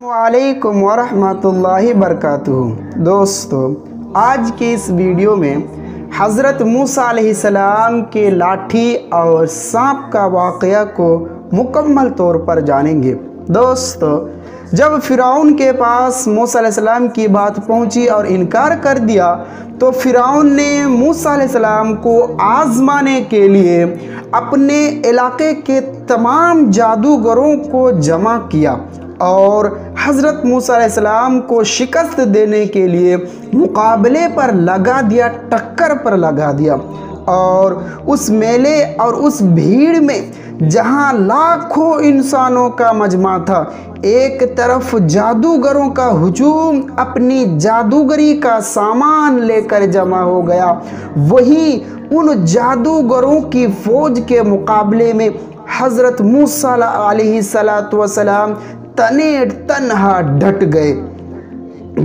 वालेकुम वरहमतुल्लाहि वबरकातुहू। दोस्तों, आज के इस वीडियो में हज़रत मूसा अलैहिस्सलाम के लाठी और सांप का वाक़या को मुकम्मल तौर पर जानेंगे। दोस्तों, जब फ़िरौन के पास मूसा अलैहिस्सलाम की बात पहुंची और इनकार कर दिया तो फ़िरौन ने मूसा अलैहिस्सलाम को आज़माने के लिए अपने इलाके के तमाम जादूगरों को जमा किया और हज़रत मूसा अलैहिस्सलाम को शिकस्त देने के लिए मुकाबले पर लगा दिया, टक्कर पर लगा दिया। और उस मेले और उस भीड़ में जहां लाखों इंसानों का मजमा था, एक तरफ जादूगरों का हुजूम अपनी जादूगरी का सामान लेकर जमा हो गया, वहीं उन जादूगरों की फौज के मुकाबले में हज़रत मूसा अलैहिस्सलाम तने तन्हा डट गए।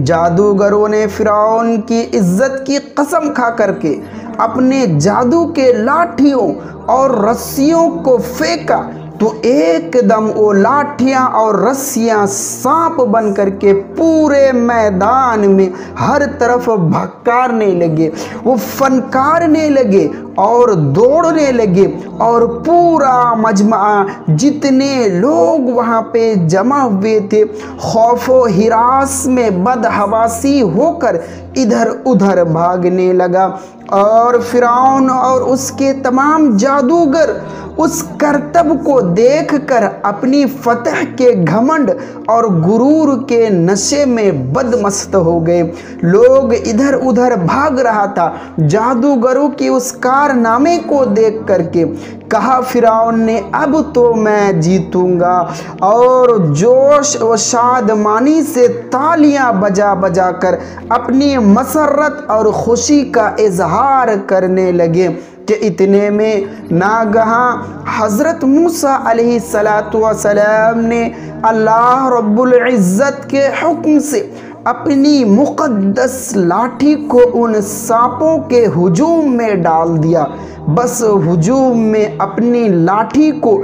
जादूगरों ने फ़िरौन की इज्जत की कसम खा करके अपने जादू के लाठियों और रस्सियों को फेंका तो एकदम वो लाठियाँ और रस्सियाँ सांप बन करके पूरे मैदान में हर तरफ भटकारने लगे। वो फनकारने लगे और दौड़ने लगे और पूरा मजमा, जितने लोग वहाँ पे जमा हुए थे, खौफो हिरास में बदहवासी होकर इधर उधर भागने लगा। और फ़िरौन और उसके तमाम जादूगर उस करतब को देखकर अपनी फतह के घमंड और गुरूर के नशे में बदमस्त हो गए। लोग इधर उधर भाग रहा था। जादूगरों की उस कारनामे को देख करके कहा फ़िरौन ने, अब तो मैं जीतूंगा, और जोश व शादमानी से तालियां बजा बजा कर अपनी मसरत और खुशी का इजहार करने लगे कि इतने में नागहां हज़रत मूसा अलैहिस्सलाम ने अल्लाह रब्बुल इज़्ज़त के हुक्म से अपनी मुक़द्दस लाठी को उन सांपों के हुजूम में डाल दिया। बस हुजूम में अपनी लाठी को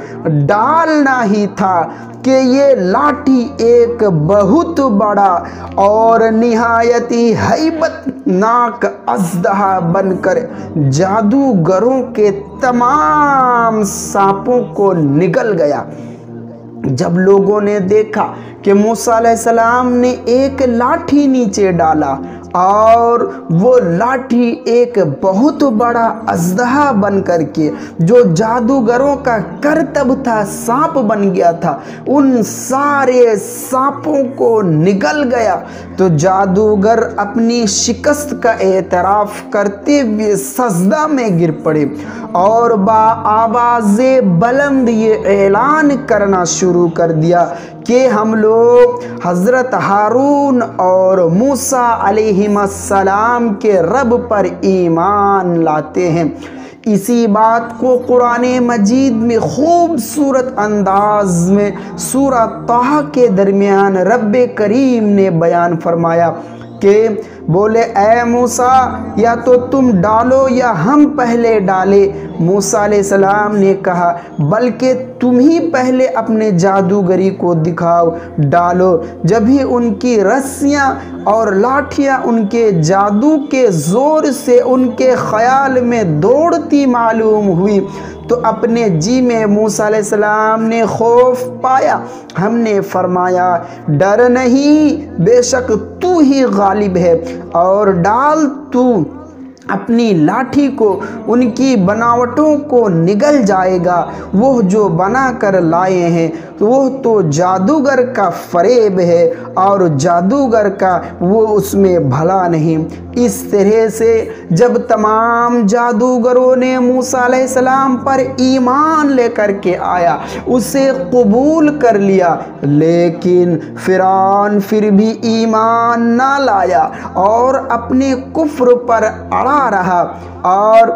डालना ही था कि ये लाठी एक बहुत बड़ा और निहायती हैबतनाक अज़दहा बनकर जादूगरों के तमाम सांपों को निगल गया। जब लोगों ने देखा कि मूसा अलैहिस्सलाम ने एक लाठी नीचे डाला और वो लाठी एक बहुत बड़ा अज़दहा बन करके, जो जादूगरों का करतब था, सांप बन गया था, उन सारे सांपों को निगल गया, तो जादूगर अपनी शिकस्त का एतराफ़ करते हुए सजदा में गिर पड़े और आवाज़े बुलंद ये ऐलान करना शुरू कर दिया कि हम लोग हज़रत हारून और मूसा अलैहिस्सलाम के रब पर ईमान लाते हैं। इसी बात को कुरान मजीद में खूबसूरत अंदाज में सूरह ताहा के दरमियान रब करीम ने बयान फरमाया कि बोले, ऐ मूसा, या तो तुम डालो या हम पहले डाले। मूसा अलैहिस्सलाम ने कहा, बल्कि तुम ही पहले अपने जादूगरी को दिखाओ, डालो। जब ही उनकी रस्सियाँ और लाठियाँ उनके जादू के ज़ोर से उनके ख़याल में दौड़ती मालूम हुई तो अपने जी में मूसा अलैहिस्सलाम ने खौफ पाया। हमने फरमाया, डर नहीं, बेशक तू ही गालिब है, और डाल तू अपनी लाठी को, उनकी बनावटों को निगल जाएगा। वो जो बना कर लाए हैं वो तो जादूगर का फरेब है और जादूगर का वो उसमें भला नहीं। इस तरह से जब तमाम जादूगरों ने मूसा अलैहिस्सलाम पर ईमान लेकर के आया, उसे कबूल कर लिया, लेकिन फ़िरौन फिर भी ईमान ना लाया और अपने कुफ्र पर अड़ा रहा। और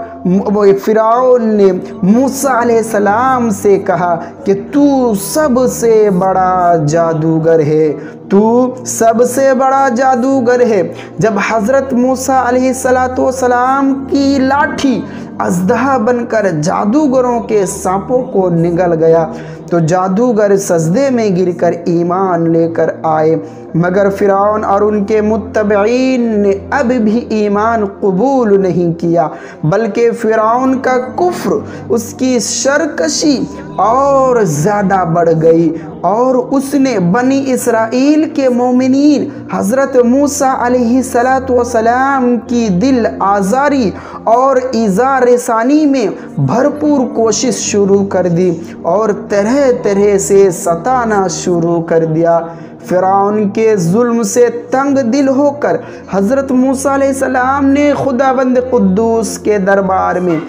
फ़िरौन ने मूसा अलैहिस्सलाम से कहा कि तू सबसे बड़ा जादूगर है, तू सबसे बड़ा जादूगर है। जब हज़रत मूसा अलैहिस्सलाम की लाठी अजदहा बनकर जादूगरों के सांपों को निगल गया तो जादूगर सजदे में गिरकर ईमान लेकर आए, मगर फ़िरौन और उनके मुत्तबईन ने अब भी ईमान कबूल नहीं किया, बल्कि फ़िरौन का कुफ्र, उसकी सरकशी और ज़्यादा बढ़ गई और उसने बनी इसराइल के मोमिनीन हज़रत मूसा अलैहिस्सलातु वस्सलाम की दिल आज़ारी और ईज़ा रसानी में भरपूर कोशिश शुरू कर दी और तरह तरह से सताना शुरू कर दिया। फ़िरौन के जुल्म से तंग दिल होकर हज़रत मूसा अलैहिस्सलाम ने खुदाबंद कुद्दूस के दरबार में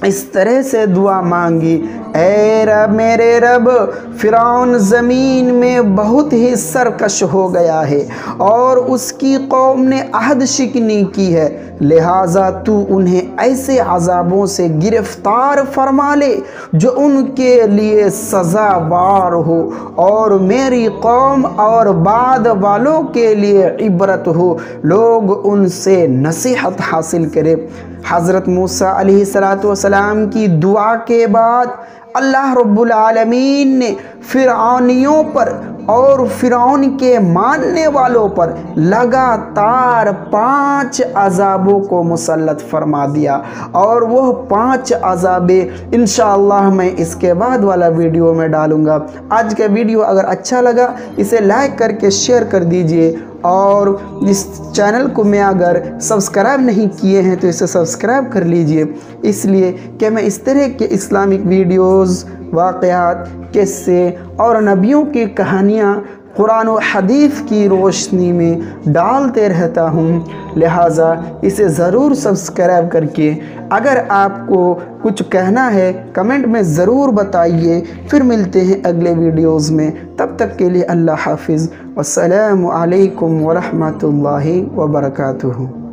इस तरह से दुआ मांगी, ऐ रब, मेरे रब, फ़िरौन ज़मीन में बहुत ही सरकश हो गया है और उसकी कौम ने अहद शिकनी की है, लिहाजा तू उन्हें ऐसे अज़ाबों से गिरफ़्तार फरमा ले जो उनके लिए सज़ावार हो और मेरी कौम और बाद वालों के लिए इबरत हो, लोग उनसे नसीहत हासिल करें। हज़रत मूसा अलैहिस्सलातु वस्सलाम की दुआ के बाद अल्लाह रब्बुल आलमीन ने फ़िरौनियों पर और फ़िरौन के मानने वालों पर लगातार 5 अज़ाबों को मुसल्लत फरमा दिया और वह 5 अज़ाबे इंशाअल्लाह मैं इसके बाद वाला वीडियो में डालूँगा। आज का वीडियो अगर अच्छा लगा इसे लाइक करके शेयर कर दीजिए और इस चैनल को मैं अगर सब्सक्राइब नहीं किए हैं तो इसे सब्सक्राइब कर लीजिए, इसलिए कि मैं इस तरह के इस्लामिक वीडियोज़, वाक़यात, किस्से और नबियों की कहानियाँ कुरान और हदीस की रोशनी में डालते रहता हूँ। लिहाजा इसे ज़रूर सब्सक्राइब करके अगर आपको कुछ कहना है कमेंट में ज़रूर बताइए। फिर मिलते हैं अगले वीडियोज़ में, तब तक के लिए अल्लाह हाफिज़। वस्सलामु अलैकुम वरहमतुल्लाहि वबरकातुहू।